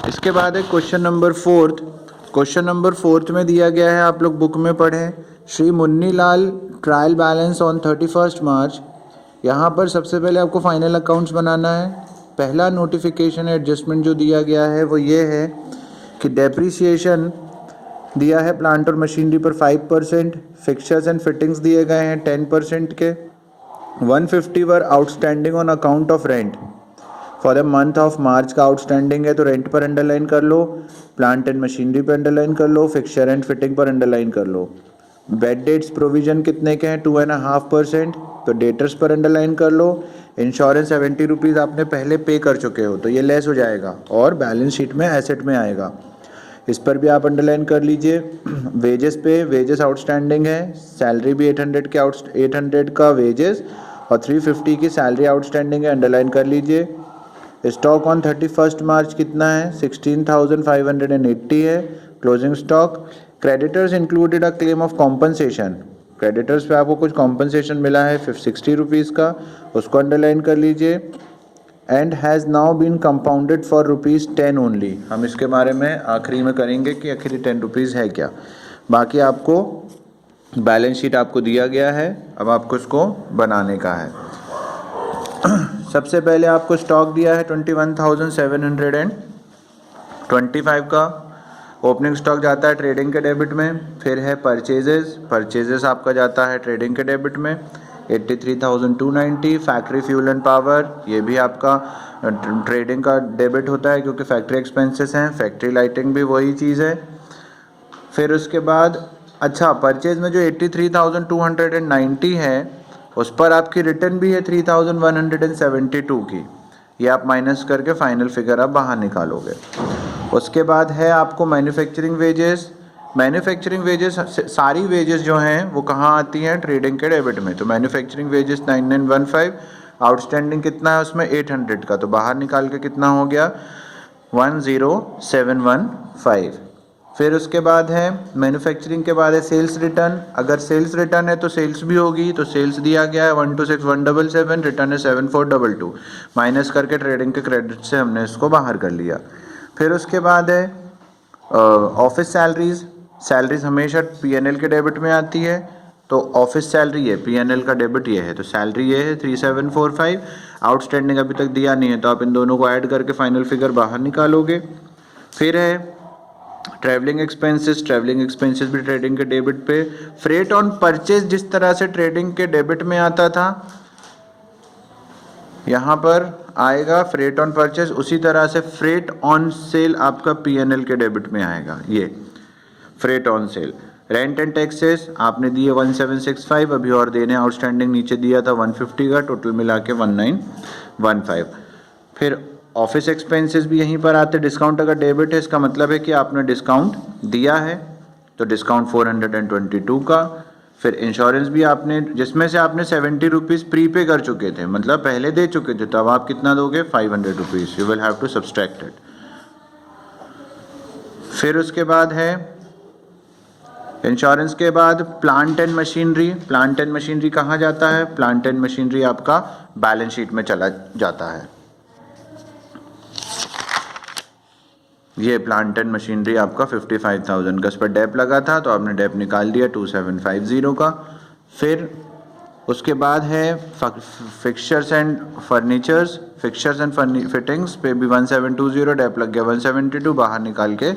इसके बाद है question number fourth. Question number fourth में दिया गया है, आप लोग बुक में पढ़ें, श्री मुन्नी लाल ट्रायल बैलेंस ऑन 31 मार्च। यहाँ पर सबसे पहले आपको फाइनल अकाउंट्स बनाना है। पहला नोटिफिकेशन एडजस्टमेंट जो दिया गया है वो ये है कि डेप्रीसिएशन दिया है प्लांट और मशीनरी पर 5%, फिक्सचर्स एंड फिटिंग्स दिए गए हैं 10% के। 150 were outstanding on account of rent for the month of March का आउटस्टैंडिंग है, तो रेंट पर अंडरलाइन कर लो, प्लांट एंड मशीनरी पर अंडरलाइन कर लो, फिक्सचर एंड फिटिंग पर अंडरलाइन कर लो। बेड डेट्स प्रोविजन कितने के हैं, 2.5%, तो डेटर्स पर अंडरलाइन कर लो। इंश्योरेंस 70 रुपीज़ आपने पहले पे कर चुके हो तो ये लेस हो जाएगा और बैलेंस शीट में एसेट में आएगा, इस पर भी आप अंडरलाइन कर लीजिए। वेजेस पे वेजेस आउटस्टैंडिंग है, सैलरी भी 800 का वेजेस और 350 की सैलरी आउटस्टैंडिंग है, अंडरलाइन कर लीजिए। स्टॉक ऑन 31 मार्च कितना है, 16,580 है closing stock. Creditors included a claim of compensation, creditors पे आपको कुछ कॉम्पनसेशन मिला है 60 रुपीज़ का, उसको अंडरलाइन कर लीजिए। And has now been compounded for ₹10 only, हम इसके बारे में आखिरी में करेंगे कि आखिरी 10 रुपीज़ है क्या। बाकी आपको बैलेंस शीट आपको दिया गया है, अब आपको इसको बनाने का है। सबसे पहले आपको स्टॉक दिया है 21,725 का, ओपनिंग स्टॉक जाता है ट्रेडिंग के डेबिट में। फिर है परचेजेस आपका जाता है ट्रेडिंग के डेबिट में 83,290। फैक्ट्री फ्यूल एंड पावर, ये भी आपका ट्रेडिंग का डेबिट होता है क्योंकि फैक्ट्री एक्सपेंसेस हैं। फैक्ट्री लाइटिंग भी वही चीज़ है। फिर उसके बाद अच्छा, परचेज में जो 83,290 है उस पर आपकी रिटर्न भी है 3,172 की, ये आप माइनस करके फाइनल फिगर आप बाहर निकालोगे। उसके बाद है आपको मैन्युफैक्चरिंग वेजेस। मैन्युफैक्चरिंग वेजेस सारी वेजेस जो हैं वो कहाँ आती हैं, ट्रेडिंग के डेबिट में। तो मैन्युफैक्चरिंग वेजेस 9915, आउटस्टैंडिंग कितना है उसमें 800 का, तो बाहर निकाल के कितना हो गया 10715। फिर उसके बाद है मैन्युफैक्चरिंग के बाद है सेल्स रिटर्न। अगर सेल्स रिटर्न है तो सेल्स भी होगी, तो सेल्स दिया गया है 126,177, रिटर्न है 7422, माइनस करके ट्रेडिंग के क्रेडिट से हमने इसको बाहर कर लिया। फिर उसके बाद है ऑफिस सैलरीज। सैलरीज हमेशा पीएनएल के डेबिट में आती है, तो ऑफिस सैलरी है, पीएनएल का डेबिट ये है, तो सैलरी ये है 3745। आउटस्टैंडिंग अभी तक दिया नहीं है तो आप इन दोनों को ऐड करके फाइनल फिगर बाहर निकालोगे। फिर है ट्रैवलिंग एक्सपेंसेस, ट्रैवलिंग एक्सपेंसेस भी ट्रेडिंग के डेबिट पे। फ्रेट ऑन परचेज जिस तरह से ट्रेडिंग के डेबिट में आता था यहाँ पर आएगा फ्रेट ऑन परचेज, उसी तरह से फ्रेट ऑन सेल आपका पीएनएल के डेबिट में आएगा, ये freight on sale. Rent and taxes आपने दिए 1765, अभी और देने आउटस्टैंडिंग नीचे दिया था 150 का, टोटल मिला के 1915। फिर ऑफिस एक्सपेंसेस भी यहीं पर आते। डिस्काउंट अगर डेबिट है इसका मतलब है कि आपने डिस्काउंट दिया है, तो डिस्काउंट 422 का। फिर इंश्योरेंस भी आपने, जिसमें से आपने 70 रुपीज़ प्री पे कर चुके थे, मतलब पहले दे चुके थे, तो अब आप कितना दोगे 500 rupees, you will have to subtract it. फिर उसके बाद है इंश्योरेंस के बाद plant and machinery. Plant and machinery कहाँ जाता है, प्लांट एंड मशीनरी आपका बैलेंस शीट में चला जाता है। ये प्लांट एंड मशीनरी आपका 55,000 का, इस पर डेप लगा था तो आपने डेप निकाल दिया 2750 का। फिर उसके बाद है fixtures and furnitures, fixtures and fittings पे भी 1720, डेप लग गया 172, बाहर निकाल के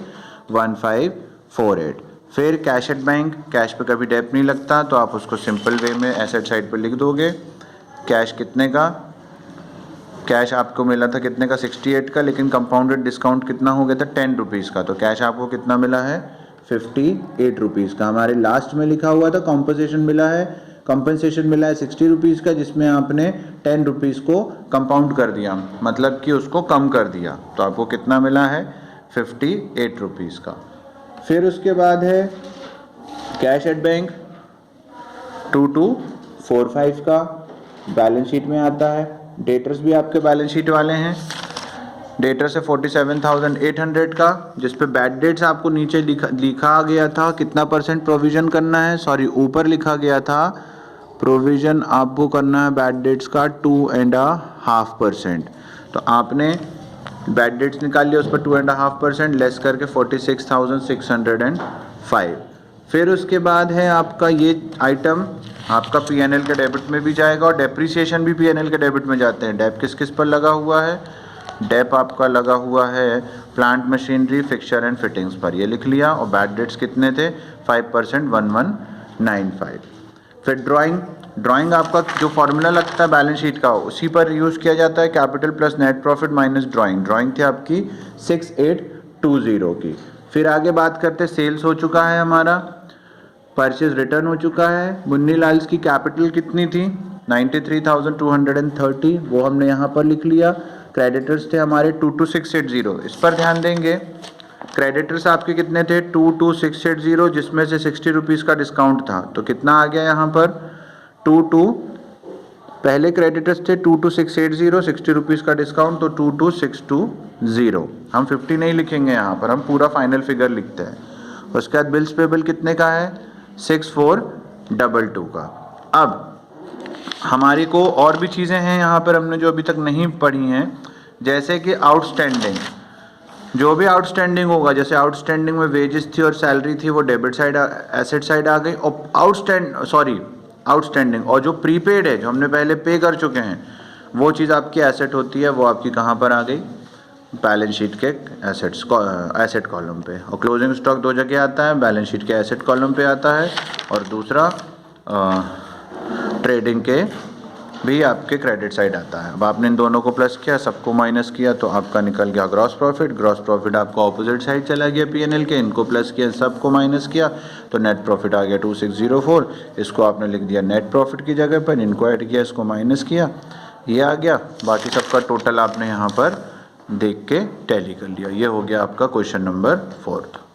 1548। फिर कैश एट बैंक, कैश पे कभी डेप नहीं लगता तो आप उसको सिंपल वे में एसेट साइड पे लिख दोगे। कैश कितने का, कैश आपको मिला था कितने का 68 का, लेकिन कंपाउंडेड डिस्काउंट कितना हो गया था 10 रुपीज़ का, तो कैश आपको कितना मिला है 58 रुपीज़ का। हमारे लास्ट में लिखा हुआ था कंपनसेशन मिला है 60 रुपीज़ का, जिसमें आपने 10 रुपीज़ को कंपाउंड कर दिया, मतलब कि उसको कम कर दिया, तो आपको कितना मिला है 58 रुपीज़ का। फिर उसके बाद है कैश एट बैंक 2245 का, बैलेंस शीट में आता है। डेटर्स भी आपके बैलेंस शीट वाले हैं, डेटर से 47,800 का, जिस पे बैड डेट्स आपको नीचे लिखा गया था कितना परसेंट प्रोविज़न करना है, सॉरी ऊपर लिखा गया था प्रोविज़न आपको करना है बैड डेट्स का 2.5%, तो आपने बैड डेट्स निकाल लिया, उस पर 2.5% लेस करके 46,605। फिर उसके बाद है आपका ये आइटम आपका पीएनएल के डेबिट में भी जाएगा और डेप्रिसिएशन भी पीएनएल के डेबिट में जाते हैं। डेप किस किस पर लगा हुआ है? डेप आपका लगा हुआ है plant machinery fixture and fittings पर, ये लिख लिया। और बैड डेट्स कितने थे? 5%, 1195। फिर ड्राइंग आपका जो फॉर्मूला लगता है बैलेंस शीट का उसी पर यूज़ किया जाता है, capital plus net profit minus drawing थी आपकी 6820 की। फिर आगे बात करते, सेल्स हो चुका है हमारा, परचेज रिटर्न हो चुका है। मुन्नी लाल्स की कैपिटल कितनी थी? 93,230, वो हमने यहाँ पर लिख लिया। क्रेडिटर्स थे हमारे 22,680, इस पर ध्यान देंगे। क्रेडिटर्स आपके कितने थे? 22,680, जिसमें से 60 रुपीज़ का डिस्काउंट था, तो कितना आ गया यहाँ पर? 22, पहले क्रेडिटर्स थे 22,680, 60 रुपीज़ का डिस्काउंट, तो 22,620। हम 50 नहीं लिखेंगे यहाँ पर, हम पूरा फाइनल फिगर लिखते हैं। उसके बाद बिल्स पेबल कितने का है? 6422 का। अब हमारी को और भी चीज़ें हैं यहाँ पर हमने जो अभी तक नहीं पढ़ी हैं, जैसे कि आउटस्टैंडिंग, जो भी आउटस्टैंडिंग होगा, जैसे आउटस्टैंडिंग में वेजेस थी और सैलरी थी, वो डेबिट साइड एसेट साइड आ गई। और आउटस्टैंडिंग और जो प्रीपेड है, जो हमने पहले पे कर चुके हैं, वो चीज़ आपकी एसेट होती है, वो आपकी कहाँ पर आ गई? बैलेंस शीट के एसेट कॉलम पे। और क्लोजिंग स्टॉक दो जगह आता है, बैलेंस शीट के एसेट कॉलम पे आता है, और दूसरा ट्रेडिंग के भी आपके क्रेडिट साइड आता है। अब आपने इन दोनों को प्लस किया, सबको माइनस किया, तो आपका निकल गया ग्रॉस प्रॉफिट। ग्रॉस प्रॉफिट आपका ऑपोजिट साइड चला गया पीएनएल के, इनको प्लस किया, सबको माइनस किया, तो नेट प्रॉफिट आ गया 2604। इसको आपने लिख दिया नेट प्रॉफिट की जगह पर, इनको ऐड किया, इसको माइनस किया, ये आ गया। बाकी सबका टोटल आपने यहाँ पर देख के टैली कर लिया। ये हो गया आपका क्वेश्चन नंबर 4।